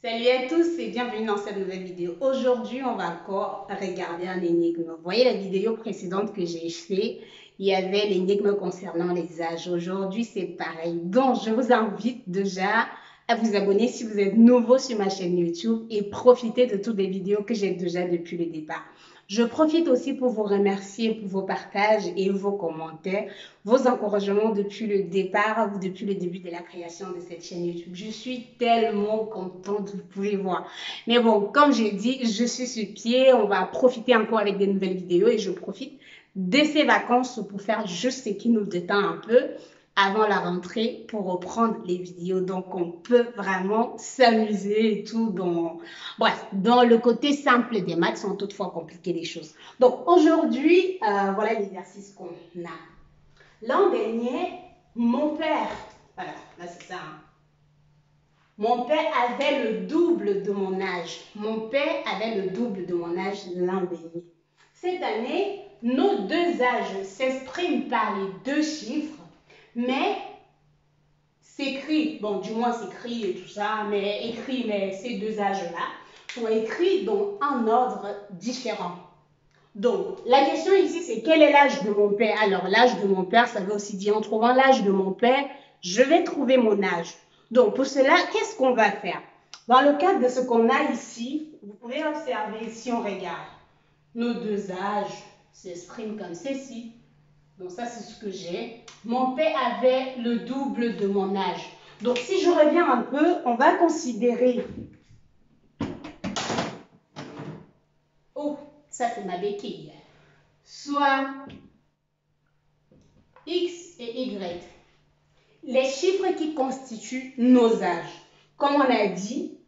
Salut à tous et bienvenue dans cette nouvelle vidéo. Aujourd'hui, on va encore regarder un énigme. Vous voyez la vidéo précédente que j'ai fait, il y avait l'énigme concernant les âges. Aujourd'hui, c'est pareil. Donc, je vous invite déjà à vous abonner si vous êtes nouveau sur ma chaîne YouTube et profitez de toutes les vidéos que j'ai déjà depuis le départ. Je profite aussi pour vous remercier pour vos partages et vos commentaires, vos encouragements depuis le départ ou depuis le début de la création de cette chaîne YouTube. Je suis tellement contente, vous pouvez voir. Mais bon, comme j'ai dit, je suis sur pied. On va profiter encore avec des nouvelles vidéos et je profite de ces vacances pour faire juste ce qui nous détend un peu avant la rentrée pour reprendre les vidéos. Donc, on peut vraiment s'amuser et tout dans... Bref, dans le côté simple des maths sans toutefois compliquer les choses. Donc, aujourd'hui, voilà l'exercice qu'on a. L'an dernier, mon père... Alors, là, c'est ça. Mon père avait le double de mon âge. Mon père avait le double de mon âge l'an dernier. Cette année, nos deux âges s'expriment par les deux chiffres, mais s'écrit, bon, du moins s'écrit et tout ça, mais écrit, mais ces deux âges-là sont écrits dans un ordre différent. Donc, la question ici, c'est quel est l'âge de mon père? Alors, l'âge de mon père, ça veut aussi dire, en trouvant l'âge de mon père, je vais trouver mon âge. Donc, pour cela, qu'est-ce qu'on va faire? Dans le cadre de ce qu'on a ici, vous pouvez observer, si on regarde, nos deux âges s'expriment comme ceci. Donc, ça, c'est ce que j'ai. Mon père avait le double de mon âge. Donc, si je reviens un peu, on va considérer... Oh, ça, c'est ma béquille. Soit X et Y. Les chiffres qui constituent nos âges. Comme on a dit,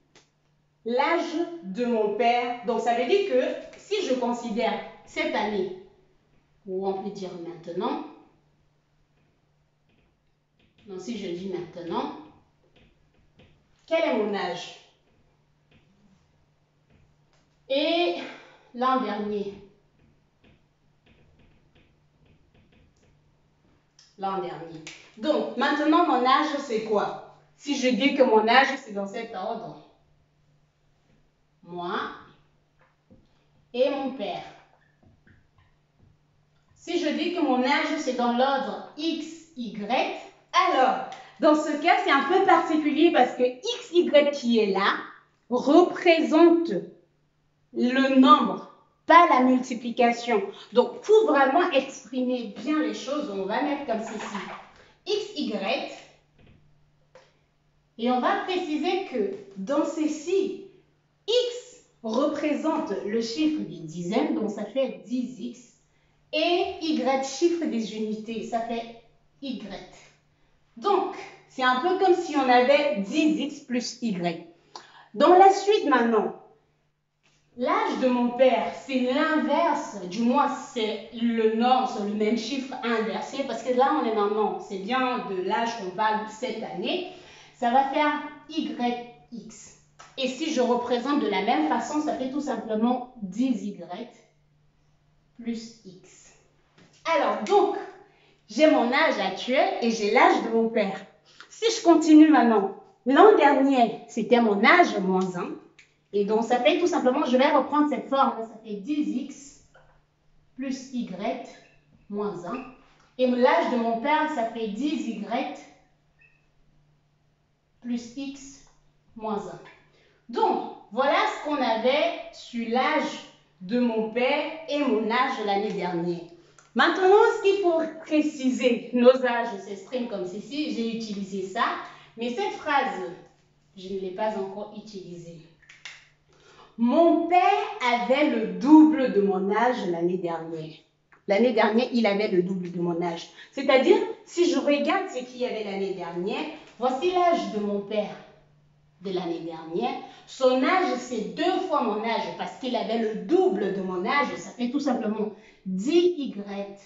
l'âge de mon père, donc ça veut dire que si je considère cette année, ou on peut dire maintenant, donc si je dis maintenant, quel est mon âge? Et l'an dernier. L'an dernier. Donc, maintenant, mon âge, c'est quoi? Si je dis que mon âge, c'est dans cet ordre. Moi et mon père. Si je dis que mon âge, c'est dans l'ordre X, Y, alors, dans ce cas, c'est un peu particulier parce que X, Y qui est là représente le nombre, pas la multiplication. Donc, pour vraiment exprimer bien les choses, on va mettre comme ceci. X, Y. Et on va préciser que dans ceci, X représente le chiffre des dizaines, donc ça fait 10X. Et Y, chiffre des unités, ça fait Y. Donc, c'est un peu comme si on avait 10X plus Y. Dans la suite maintenant, l'âge de mon père, c'est l'inverse, du moins c'est le norme, c'est le même chiffre inversé, parce que là on est maintenant, c'est bien de l'âge qu'on parle cette année, ça va faire YX. Et si je représente de la même façon, ça fait tout simplement 10Y plus X. Alors donc, j'ai mon âge actuel et j'ai l'âge de mon père. Si je continue maintenant, l'an dernier, c'était mon âge moins 1. Et donc, ça fait tout simplement, je vais reprendre cette forme, ça fait 10X plus Y moins 1. Et l'âge de mon père, ça fait 10Y plus X moins 1. Donc, voilà ce qu'on avait sur l'âge de mon père et mon âge l'année dernière. Maintenant, ce qu'il faut préciser, nos âges s'expriment comme ceci, j'ai utilisé ça, mais cette phrase, je ne l'ai pas encore utilisée. Mon père avait le double de mon âge l'année dernière. L'année dernière, il avait le double de mon âge. C'est-à-dire, si je regarde ce qu'il y avait l'année dernière, voici l'âge de mon père de l'année dernière. Son âge, c'est 2 fois mon âge parce qu'il avait le double de mon âge. Ça fait tout simplement 10Y.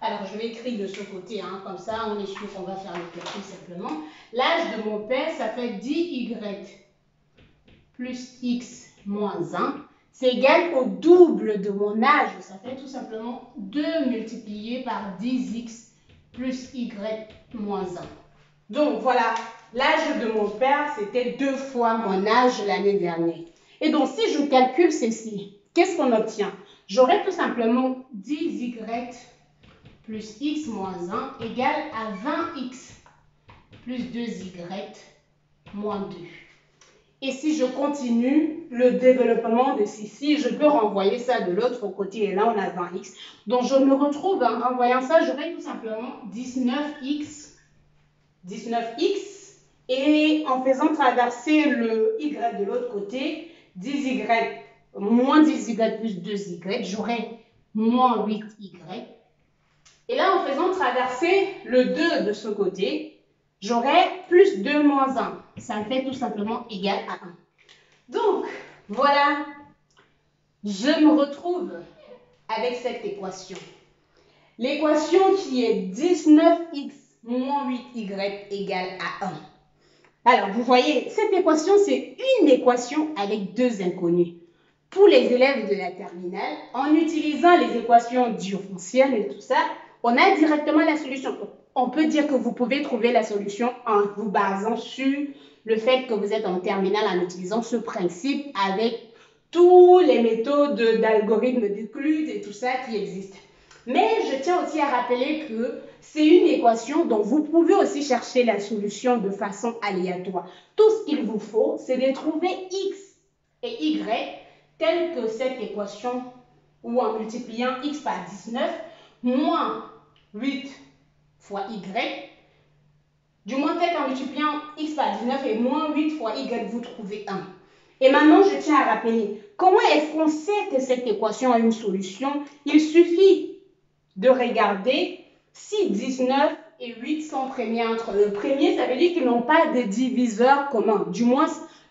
Alors, je vais écrire de ce côté, hein, comme ça, on est sûr qu'on va faire le calcul simplement. L'âge de mon père, ça fait 10Y plus X moins 1. C'est égal au double de mon âge. Ça fait tout simplement 2 multiplié par 10X plus Y moins 1. Donc, voilà. l'âge de mon père, c'était 2 fois mon âge l'année dernière. Et donc, si je calcule ceci, qu'est-ce qu'on obtient? J'aurai tout simplement 10y plus x moins 1 égale à 20x plus 2y moins 2. Et si je continue le développement de ceci, je peux renvoyer ça de l'autre côté. Et là, on a 20x. Donc, je me retrouve en renvoyant ça, j'aurai tout simplement 19x. Et en faisant traverser le y de l'autre côté, 10y moins 10y plus 2y, j'aurai moins 8y. Et là, en faisant traverser le 2 de ce côté, j'aurai plus 2 moins 1. Ça me fait tout simplement égal à 1. Donc, voilà, je me retrouve avec cette équation. L'équation qui est 19x moins 8y égale à 1. Alors, vous voyez, cette équation, c'est une équation avec 2 inconnus. Pour les élèves de la terminale, en utilisant les équations différéentielles et tout ça, on a directement la solution. On peut dire que vous pouvez trouver la solution en vous basant sur le fait que vous êtes en terminale en utilisant ce principe avec toutes les méthodes d'algorithmes d'Euclide et tout ça qui existent. Mais je tiens aussi à rappeler que c'est une équation dont vous pouvez aussi chercher la solution de façon aléatoire. Tout ce qu'il vous faut, c'est de trouver x et y telle que cette équation où en multipliant x par 19 moins 8 fois y, du moins peut-être en multipliant x par 19 et moins 8 fois y, vous trouvez 1. Et maintenant, je tiens à rappeler, comment est-ce qu'on sait que cette équation a une solution? Il suffit de regarder si 19 et 8 sont premiers entre eux. Le premier, ça veut dire qu'ils n'ont pas de diviseur commun. Du moins,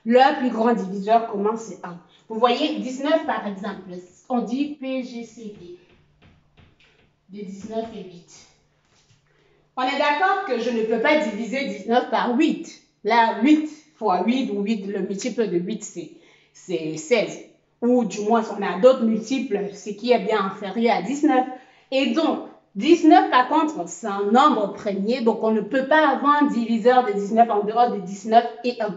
leur plus grand diviseur commun, c'est 1. Vous voyez, 19 par exemple, on dit PGCD de 19 et 8. On est d'accord que je ne peux pas diviser 19 par 8. Là, 8 fois 8 ou 8, le multiple de 8, c'est 16. Ou du moins, on a d'autres multiples, ce qui est bien inférieur à 19. Et donc, 19 par contre, c'est un nombre premier, donc on ne peut pas avoir un diviseur de 19 en dehors de 19 et 1.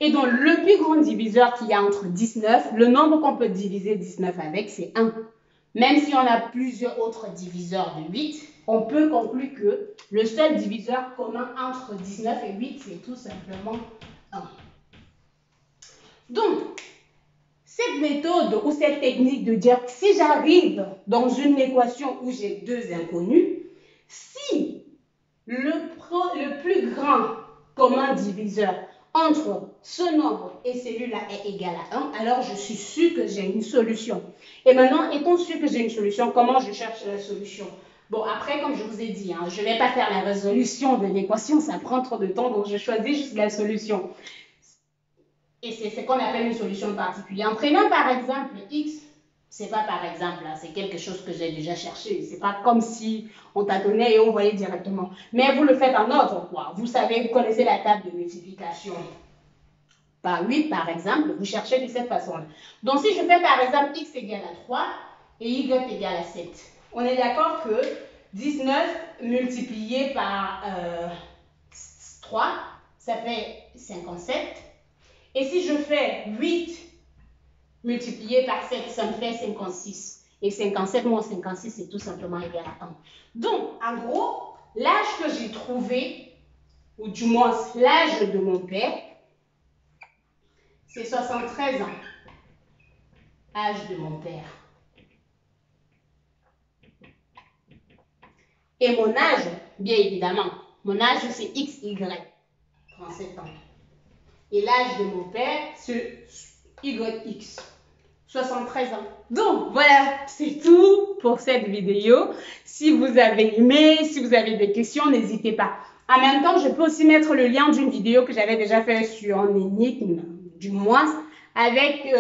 Et donc, le plus grand diviseur qu'il y a entre 19, le nombre qu'on peut diviser 19 avec, c'est 1. Même si on a plusieurs autres diviseurs de 8, on peut conclure que le seul diviseur commun entre 19 et 8, c'est tout simplement 1. Donc, cette méthode ou cette technique de dire si j'arrive dans une équation où j'ai 2 inconnus, si le plus grand commun diviseur entre ce nombre et celui-là est égal à 1, alors je suis sûr que j'ai une solution. Et maintenant, étant sûr que j'ai une solution, comment je cherche la solution? Bon, après, comme je vous ai dit, je ne vais pas faire la résolution de l'équation, ça prend trop de temps, donc je choisis juste la solution. Et c'est ce qu'on appelle une solution particulière. En prenant par exemple x, c'est pas par exemple, c'est quelque chose que j'ai déjà cherché. C'est pas comme si on tâtonnait et on voyait directement. Mais vous le faites en ordre, quoi. Vous savez, vous connaissez la table de multiplication. Par 8, par exemple, vous cherchez de cette façon-là. Donc, si je fais par exemple x égale à 3 et y égale à 7, on est d'accord que 19 multiplié par 3, ça fait 57. Et si je fais 8 multiplié par 7, ça me fait 56. Et 57 moins 56, c'est tout simplement égal à 1. Donc, en gros, l'âge que j'ai trouvé, ou du moins l'âge de mon père, c'est 73 ans. Âge de mon père. Et mon âge, bien évidemment, mon âge c'est XY, 37 ans. Et l'âge de mon père, c'est YX, 73 ans. Donc, voilà, c'est tout pour cette vidéo. Si vous avez aimé, si vous avez des questions, n'hésitez pas. En même temps, je peux aussi mettre le lien d'une vidéo que j'avais déjà fait sur un énigme, du moins, avec...